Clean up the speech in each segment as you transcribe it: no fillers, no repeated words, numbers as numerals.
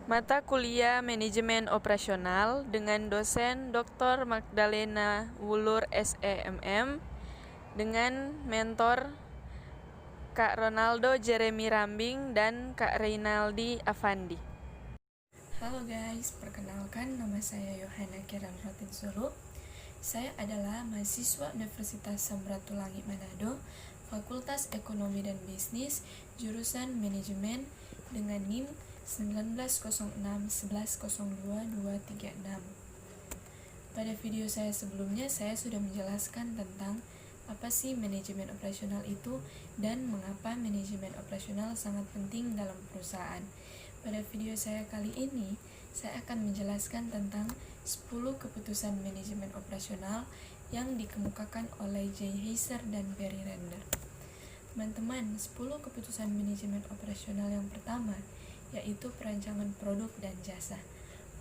Mata kuliah Manajemen Operasional dengan dosen Dr. Magdalena Wulur SEMM dengan mentor Kak Ronaldo Jeremy Rambing dan Kak Reynaldi Afandi. Halo guys, perkenalkan nama saya Yohana Kiran Rotinsulu. Saya adalah mahasiswa Universitas Samratulangi Manado, Fakultas Ekonomi dan Bisnis, jurusan Manajemen dengan NIM 190611022236. Pada video saya sebelumnya, saya sudah menjelaskan tentang apa sih manajemen operasional itu dan mengapa manajemen operasional sangat penting dalam perusahaan. Pada video saya kali ini, saya akan menjelaskan tentang 10 keputusan manajemen operasional yang dikemukakan oleh Jay Heiser dan Barry Render. Teman-teman, 10 keputusan manajemen operasional yang pertama yaitu perancangan produk dan jasa.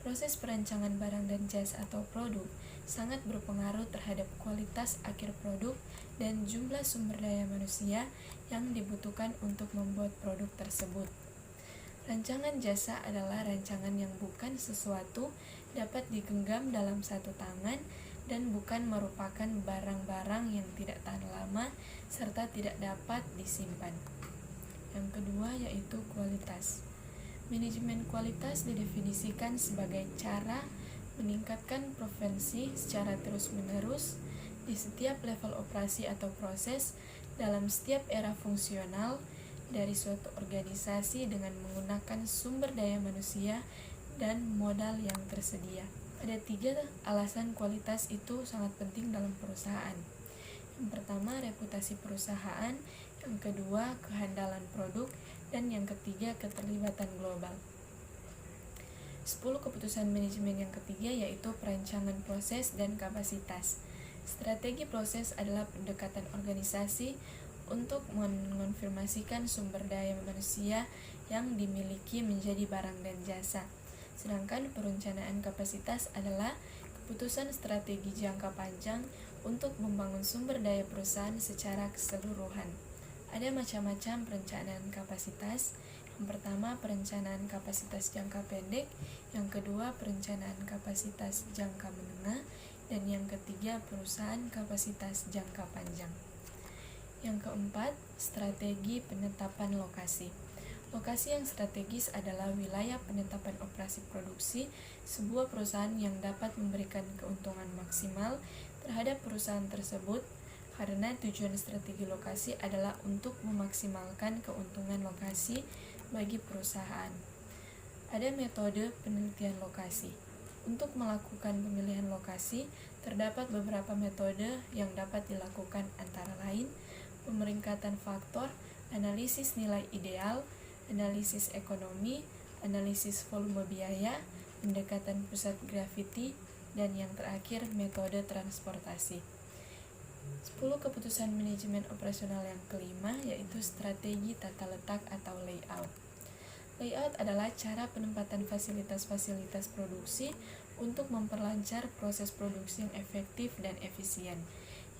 Proses perancangan barang dan jasa atau produk sangat berpengaruh terhadap kualitas akhir produk dan jumlah sumber daya manusia yang dibutuhkan untuk membuat produk tersebut. Rancangan jasa adalah rancangan yang bukan sesuatu dapat digenggam dalam satu tangan dan bukan merupakan barang-barang yang tidak tahan lama serta tidak dapat disimpan. Yang kedua yaitu kualitas. Manajemen kualitas didefinisikan sebagai cara meningkatkan provinsi secara terus-menerus di setiap level operasi atau proses dalam setiap era fungsional dari suatu organisasi dengan menggunakan sumber daya manusia dan modal yang tersedia. Ada 3 alasan kualitas itu sangat penting dalam perusahaan. Yang pertama, reputasi perusahaan. Yang kedua, kehandalan produk. Dan yang ketiga, keterlibatan global. 10 keputusan manajemen yang ketiga yaitu perancangan proses dan kapasitas. Strategi proses adalah pendekatan organisasi untuk mengonfirmasikan sumber daya manusia yang dimiliki menjadi barang dan jasa. Sedangkan perencanaan kapasitas adalah keputusan strategi jangka panjang untuk membangun sumber daya perusahaan secara keseluruhan. Ada macam-macam perencanaan kapasitas. Yang pertama, perencanaan kapasitas jangka pendek. Yang kedua, perencanaan kapasitas jangka menengah. Dan yang ketiga, perusahaan kapasitas jangka panjang. Yang keempat, strategi penetapan lokasi. Lokasi yang strategis adalah wilayah penetapan operasi produksi sebuah perusahaan yang dapat memberikan keuntungan maksimal terhadap perusahaan tersebut, karena tujuan strategi lokasi adalah untuk memaksimalkan keuntungan lokasi bagi perusahaan. Ada metode penelitian lokasi. Untuk melakukan pemilihan lokasi, terdapat beberapa metode yang dapat dilakukan, antara lain pemeringkatan faktor, analisis nilai ideal, analisis ekonomi, analisis volume biaya, pendekatan pusat graviti, dan yang terakhir metode transportasi. 10 keputusan manajemen operasional yang kelima yaitu strategi tata letak atau layout. Layout adalah cara penempatan fasilitas-fasilitas produksi untuk memperlancar proses produksi yang efektif dan efisien,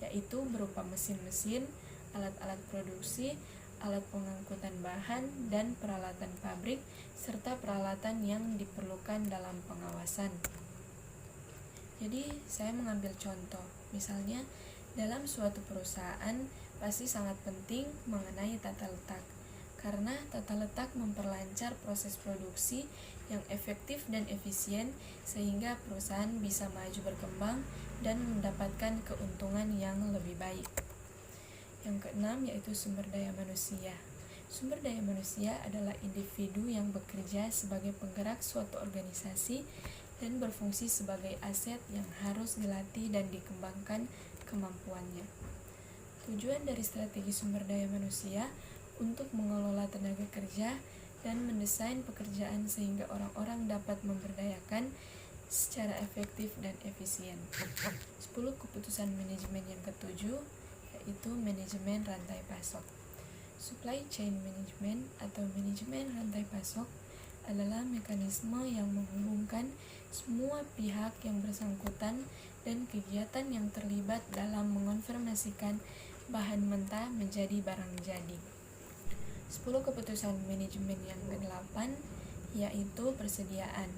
yaitu berupa mesin-mesin, alat-alat produksi, alat pengangkutan bahan, dan peralatan pabrik, serta peralatan yang diperlukan dalam pengawasan. Jadi, saya mengambil contoh, misalnya dalam suatu perusahaan pasti sangat penting mengenai tata letak, karena tata letak memperlancar proses produksi yang efektif dan efisien sehingga perusahaan bisa maju berkembang dan mendapatkan keuntungan yang lebih baik. Yang keenam yaitu sumber daya manusia. Sumber daya manusia adalah individu yang bekerja sebagai penggerak suatu organisasi dan berfungsi sebagai aset yang harus dilatih dan dikembangkan kemampuannya. Tujuan dari strategi sumber daya manusia untuk mengelola tenaga kerja dan mendesain pekerjaan sehingga orang-orang dapat memberdayakan secara efektif dan efisien. 10 keputusan manajemen yang ketujuh yaitu manajemen rantai pasok. Supply chain management atau manajemen rantai pasok adalah mekanisme yang menghubungkan semua pihak yang bersangkutan dan kegiatan yang terlibat dalam mengonfirmasikan bahan mentah menjadi barang jadi. 10 keputusan manajemen yang ke-8 yaitu persediaan.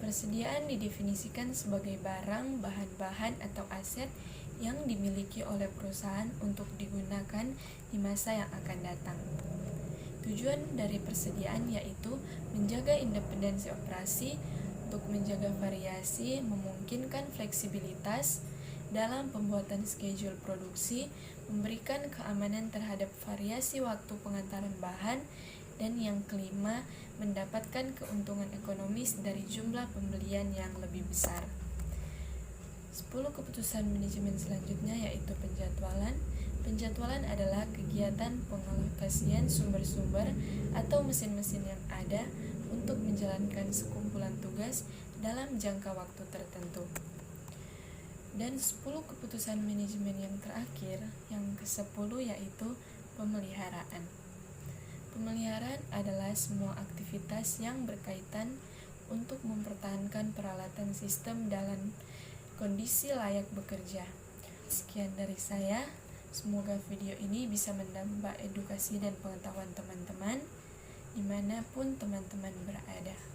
Persediaan didefinisikan sebagai barang, bahan-bahan, atau aset yang dimiliki oleh perusahaan untuk digunakan di masa yang akan datang. Tujuan dari persediaan yaitu menjaga independensi operasi, untuk menjaga variasi, memungkinkan fleksibilitas dalam pembuatan schedule produksi, memberikan keamanan terhadap variasi waktu pengantaran bahan, dan yang kelima, mendapatkan keuntungan ekonomis dari jumlah pembelian yang lebih besar. 10 keputusan manajemen selanjutnya yaitu penjadwalan. Penjadwalan adalah kegiatan pengalokasian sumber-sumber atau mesin-mesin yang ada untuk menjalankan sekumpulan tugas dalam jangka waktu tertentu. Dan 10 keputusan manajemen yang terakhir, yang ke-10 yaitu pemeliharaan. Pemeliharaan adalah semua aktivitas yang berkaitan untuk mempertahankan peralatan sistem dalam kondisi layak bekerja. Sekian dari saya. Semoga video ini bisa menambah edukasi dan pengetahuan teman-teman dimanapun teman-teman berada.